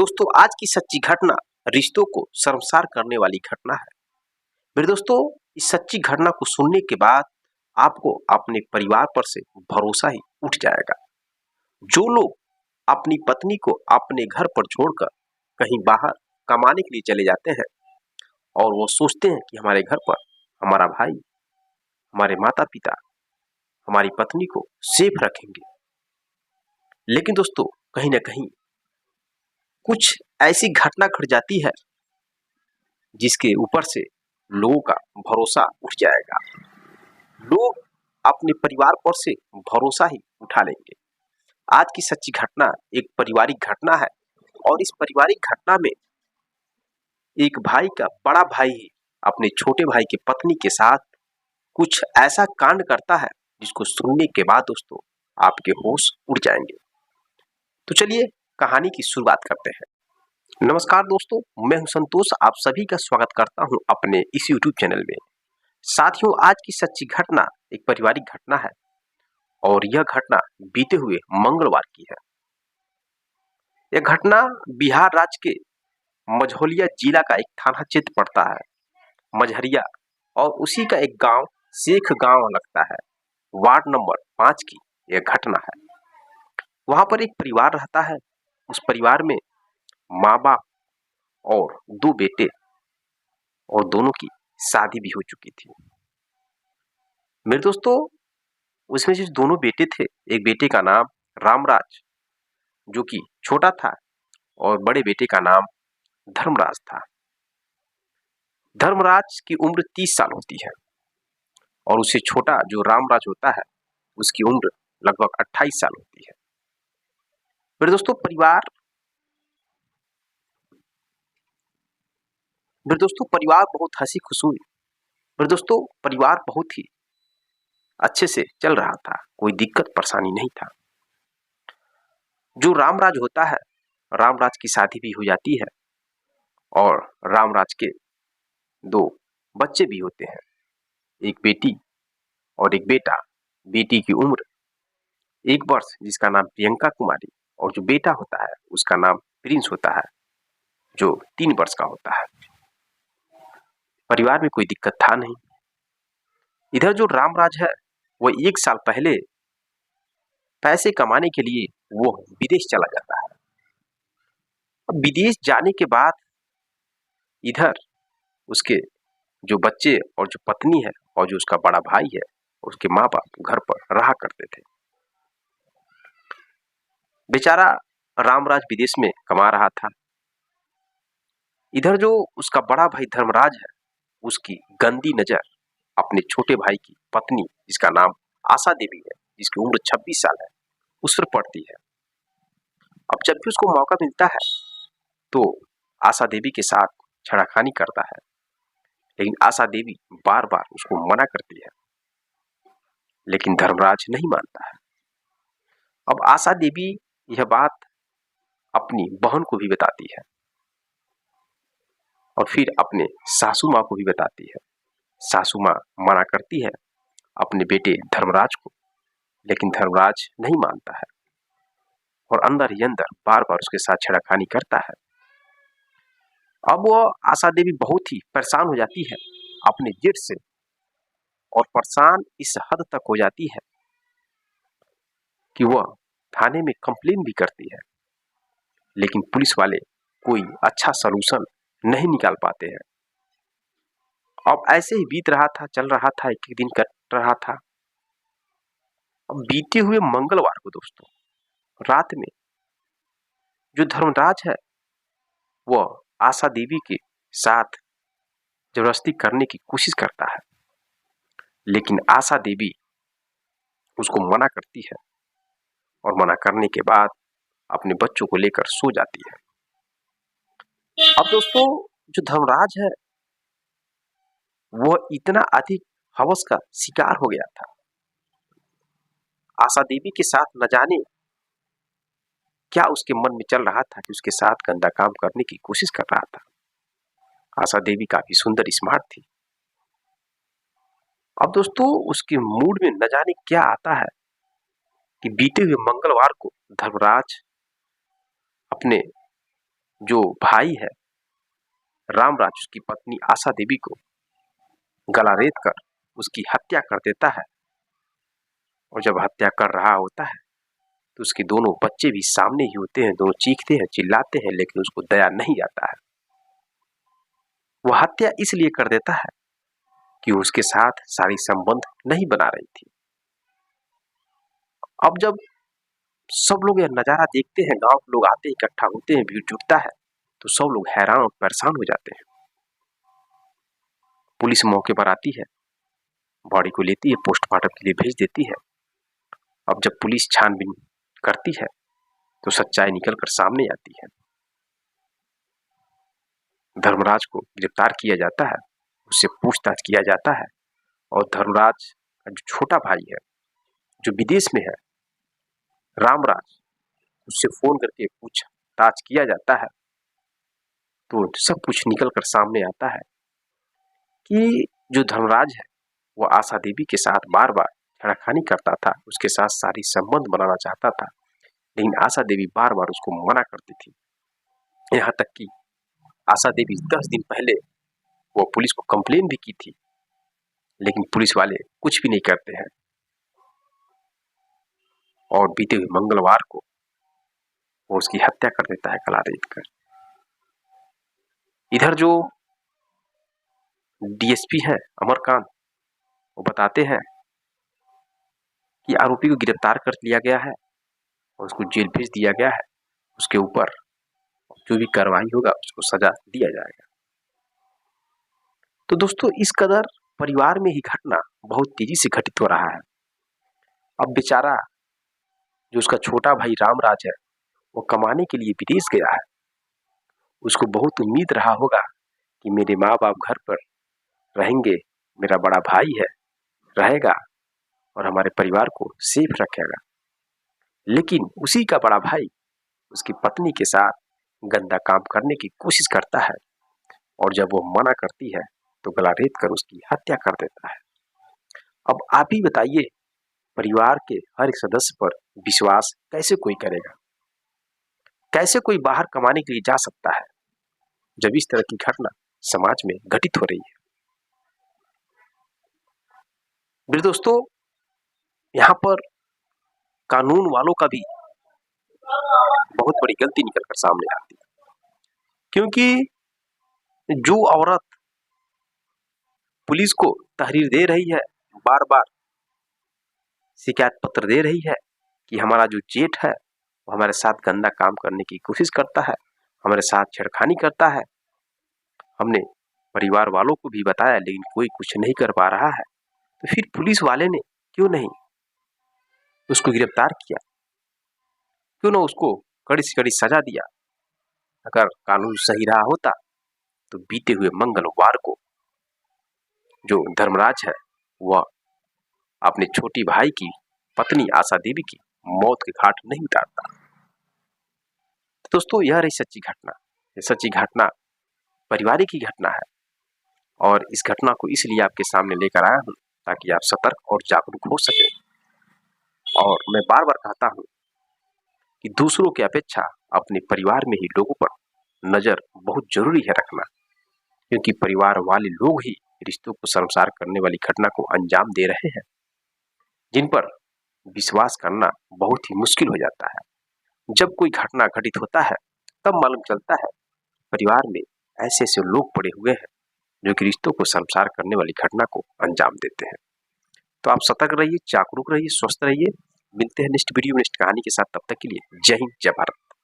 दोस्तों आज की सच्ची घटना रिश्तों को शर्मसार करने वाली घटना है। मेरे दोस्तों, इस सच्ची घटना को सुनने के बाद आपको अपने परिवार पर से भरोसा ही उठ जाएगा। जो लोग अपनी पत्नी को अपने घर पर छोड़कर कहीं बाहर कमाने के लिए चले जाते हैं और वो सोचते हैं कि हमारे घर पर हमारा भाई, हमारे माता पिता, हमारी पत्नी को सेफ रखेंगे, लेकिन दोस्तों कहीं ना कहीं कुछ ऐसी घटना घट जाती है जिसके ऊपर से लोगों का भरोसा उठ जाएगा। लोग अपने परिवार पर से भरोसा ही उठा लेंगे। आज की सच्ची घटना एक पारिवारिक घटना है और इस पारिवारिक घटना में एक भाई का बड़ा भाई ही अपने छोटे भाई की पत्नी के साथ कुछ ऐसा कांड करता है जिसको सुनने के बाद दोस्तों आपके होश उड़ जाएंगे। तो चलिए कहानी की शुरुआत करते हैं। नमस्कार दोस्तों, मैं हूं संतोष, आप सभी का स्वागत करता हूं अपने इस YouTube चैनल में। साथियों, आज की सच्ची घटना एक पारिवारिक घटना है और यह घटना बीते हुए मंगलवार की है। यह घटना बिहार राज्य के मझौलिया जिला का एक थाना क्षेत्र पड़ता है, मझरिया, और उसी का एक गांव शेख गांव लगता है। वार्ड नंबर 5 की यह घटना है। वहां पर एक परिवार रहता है। उस परिवार में माँ बाप और 2 बेटे, और दोनों की शादी भी हो चुकी थी। मेरे दोस्तों, उसमें जो दोनों बेटे थे, एक बेटे का नाम रामराज जो कि छोटा था और बड़े बेटे का नाम धर्मराज था। धर्मराज की उम्र 30 साल होती है और उससे छोटा जो रामराज होता है उसकी उम्र लगभग 28 साल होती है। मेरे दोस्तों परिवार बहुत हंसी खुशी, मेरे दोस्तों परिवार बहुत ही अच्छे से चल रहा था, कोई दिक्कत परेशानी नहीं था। जो रामराज होता है, रामराज की शादी भी हो जाती है और रामराज के 2 बच्चे भी होते हैं, एक बेटी और एक बेटा। बेटी की उम्र 1 वर्ष जिसका नाम प्रियंका कुमारी, और जो बेटा होता है उसका नाम प्रिंस होता है जो 3 वर्ष का होता है। परिवार में कोई दिक्कत था नहीं। इधर जो रामराज है वो 1 साल पहले पैसे कमाने के लिए वो विदेश चला जाता है। अब विदेश जाने के बाद इधर उसके जो बच्चे और जो पत्नी है और जो उसका बड़ा भाई है, उसके माँ बाप घर पर रहा करते थे। बेचारा रामराज विदेश में कमा रहा था। इधर जो उसका बड़ा भाई धर्मराज है, उसकी गंदी नजर अपने छोटे भाई की पत्नी जिसका नाम आशा देवी है, जिसकी उम्र 26 साल है, उस पर पड़ती है। अब जब भी उसको मौका मिलता है तो आशा देवी के साथ छेड़खानी करता है, लेकिन आशा देवी बार बार उसको मना करती है, लेकिन धर्मराज नहीं मानता है। अब आशा देवी यह बात अपनी बहन को भी बताती है और फिर अपने सासू माँ को भी बताती है। सासू माँ मना करती है अपने बेटे धर्मराज को, लेकिन धर्मराज नहीं मानता है और अंदर ही अंदर बार बार उसके साथ छेड़खानी करता है। अब वो आशा देवी बहुत ही परेशान हो जाती है अपने जेठ से, और परेशान इस हद तक हो जाती है कि वह थाने में कंप्लेन भी करती है, लेकिन पुलिस वाले कोई अच्छा सलूशन नहीं निकाल पाते हैं। अब ऐसे ही बीत रहा था, चल रहा था, एक एक दिन कट रहा था। अब बीते हुए मंगलवार को दोस्तों रात में जो धर्मराज है वह आशा देवी के साथ जबरदस्ती करने की कोशिश करता है, लेकिन आशा देवी उसको मना करती है और मना करने के बाद अपने बच्चों को लेकर सो जाती है। अब दोस्तों जो धर्मराज है वह इतना अधिक हवस का शिकार हो गया था। आशा देवी के साथ न जाने क्या उसके मन में चल रहा था कि उसके साथ गंदा काम करने की कोशिश कर रहा था। आशा देवी काफी सुंदर स्मार्ट थी। अब दोस्तों उसके मूड में न जाने क्या आता है कि बीते हुए मंगलवार को धर्मराज अपने जो भाई है रामराज उसकी पत्नी आशा देवी को गला रेत कर उसकी हत्या कर देता है। और जब हत्या कर रहा होता है तो उसके दोनों बच्चे भी सामने ही होते हैं, दोनों चीखते हैं, चिल्लाते हैं, लेकिन उसको दया नहीं आता है। वह हत्या इसलिए कर देता है कि उसके साथ सारी संबंध नहीं बना रही थी। अब जब सब लोग यह नजारा देखते हैं, गांव के लोग आते इकट्ठा होते हैं, भीड़ जुटता है, तो सब लोग हैरान और परेशान हो जाते हैं। पुलिस मौके पर आती है, बॉडी को लेती है, पोस्टमार्टम के लिए भेज देती है। अब जब पुलिस छानबीन करती है तो सच्चाई निकलकर सामने आती है। धर्मराज को गिरफ्तार किया जाता है, उससे पूछताछ किया जाता है और धर्मराज का जो छोटा भाई है जो विदेश में है रामराज, उससे फोन करके पूछताछ किया जाता है तो सब कुछ निकल कर सामने आता है कि जो धर्मराज है वो आशा देवी के साथ बार बार छेड़खानी करता था, उसके साथ सारी संबंध बनाना चाहता था, लेकिन आशा देवी बार बार उसको मना करती थी। यहाँ तक कि आशा देवी 10 दिन पहले वो पुलिस को कंप्लेन भी की थी, लेकिन पुलिस वाले कुछ भी नहीं करते हैं और बीते हुए मंगलवार को वो उसकी हत्या कर देता है गला रेत कर। इधर जो डीएसपी है अमरकांत, वो बताते हैं कि आरोपी को गिरफ्तार कर लिया गया है और उसको जेल भेज दिया गया है, उसके ऊपर जो भी कार्रवाई होगा उसको सजा दिया जाएगा। तो दोस्तों, इस कदर परिवार में ही घटना बहुत तेजी से घटित हो रहा है। अब बेचारा जो उसका छोटा भाई रामराज है वो कमाने के लिए विदेश गया है। उसको बहुत उम्मीद रहा होगा कि मेरे माँ बाप घर पर रहेंगे, मेरा बड़ा भाई है रहेगा और हमारे परिवार को सेफ रखेगा, लेकिन उसी का बड़ा भाई उसकी पत्नी के साथ गंदा काम करने की कोशिश करता है और जब वो मना करती है तो गला रेत कर उसकी हत्या कर देता है। अब आप ही बताइए, परिवार के हर एक सदस्य पर विश्वास कैसे कोई करेगा? कैसे कोई बाहर कमाने के लिए जा सकता है जब इस तरह की घटना समाज में घटित हो रही है? मेरे दोस्तों, यहाँ पर कानून वालों का भी बहुत बड़ी गलती निकलकर सामने आती है, क्योंकि जो औरत पुलिस को तहरीर दे रही है, बार बार शिकायत पत्र दे रही है कि हमारा जो जेठ है वो हमारे साथ गंदा काम करने की कोशिश करता है, हमारे साथ छेड़खानी करता है, हमने परिवार वालों को भी बताया लेकिन कोई कुछ नहीं कर पा रहा है, तो फिर पुलिस वाले ने क्यों नहीं उसको गिरफ्तार किया? क्यों ना उसको कड़ी से कड़ी सजा दिया? अगर कानून सही रहा होता तो बीते हुए मंगलवार को जो धर्मराज है वह अपने छोटी भाई की पत्नी आशा देवी की मौत के घाट नहीं उतारता। दोस्तों, यह रही सच्ची घटना। ये सच्ची घटना पारिवारिक की घटना है और इस घटना को इसलिए आपके सामने लेकर आया हूं ताकि आप सतर्क और जागरूक हो सके। और मैं बार बार कहता हूं कि दूसरों की अपेक्षा अपने परिवार में ही लोगों पर नजर बहुत जरूरी है रखना, क्योंकि परिवार वाले लोग ही रिश्तों को शर्मसार करने वाली घटना को अंजाम दे रहे हैं, जिन पर विश्वास करना बहुत ही मुश्किल हो जाता है। जब कोई घटना घटित होता है तब मालूम चलता है परिवार में ऐसे ऐसे लोग पड़े हुए हैं जो कि रिश्तों को शर्मसार करने वाली घटना को अंजाम देते हैं। तो आप सतर्क रहिए, जागरूक रहिए, स्वस्थ रहिए। मिलते हैं नेक्स्ट वीडियो में नेक्स्ट कहानी के साथ। तब तक के लिए जय हिंद, जय भारत।